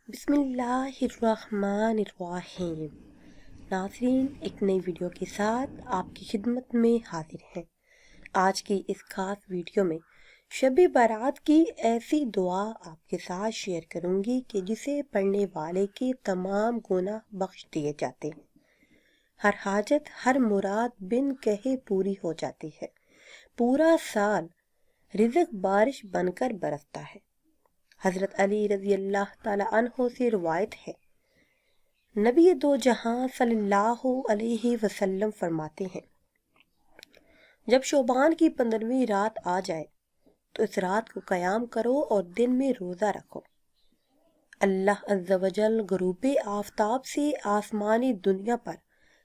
بسم اللہ الرحمن الرحیم۔ ناظرین، ایک نئی ویڈیو کے ساتھ آپ کی خدمت میں حاضر ہیں۔ آج کی اس خاص ویڈیو میں شب برات کی ایسی دعا آپ کے ساتھ شیئر کروں گی کہ جسے پڑھنے والے کے تمام گناہ بخش دیے جاتے ہیں، ہر حاجت ہر مراد بن کہے پوری ہو جاتی ہے، پورا سال رزق بارش بن کر برستا ہے۔ حضرت علی رضی اللہ تعالی عنہ سے روایت ہے، نبی دو جہاں صلی اللہ علیہ وسلم فرماتے ہیں، جب شعبان کی 15ویں رات آ جائے تو اس رات کو قیام کرو اور دن میں روزہ رکھو۔ اللہ عز و جل غروب آفتاب سے آسمانی دنیا پر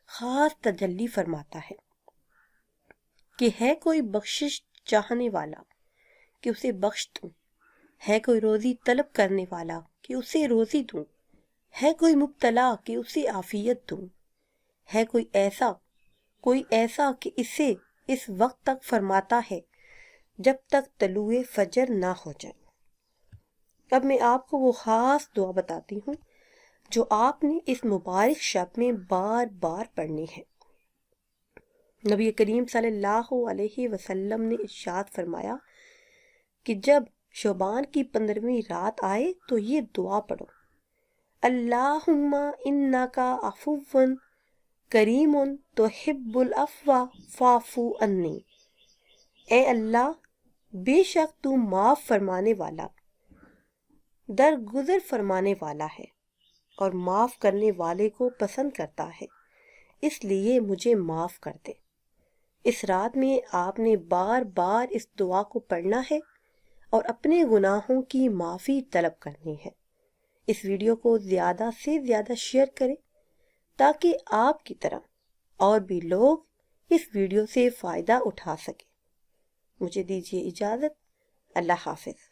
خاص تجلی فرماتا ہے کہ ہے کوئی بخشش چاہنے والا کہ اسے بخش دوں، ہے کوئی روزی طلب کرنے والا کہ اسے روزی دوں، ہے کوئی مبتلا کہ اسے عافیت دوں، ہے کوئی ایسا کہ اسے اس وقت تک فرماتا ہے جب تک طلوع فجر نہ ہو جائے۔ اب میں آپ کو وہ خاص دعا بتاتی ہوں جو آپ نے اس مبارک شب میں بار بار پڑھنی ہے۔ نبی کریم صلی اللہ علیہ وسلم نے ارشاد فرمایا کہ جب شعبان کی 15ویں رات آئے تو یہ دعا پڑھو، اللہم انکا عفو کریم تحب العفو فاعف عنی۔ اے اللہ، بے شک تو معاف فرمانے والا، درگزر فرمانے والا ہے اور معاف کرنے والے کو پسند کرتا ہے، اس لیے مجھے معاف کر دے۔ اس رات میں آپ نے بار بار اس دعا کو پڑھنا ہے اور اپنے گناہوں کی معافی طلب کرنی ہے۔ اس ویڈیو کو زیادہ سے زیادہ شیئر کریں تاکہ آپ کی طرح اور بھی لوگ اس ویڈیو سے فائدہ اٹھا سکیں۔ مجھے دیجیے اجازت، اللہ حافظ۔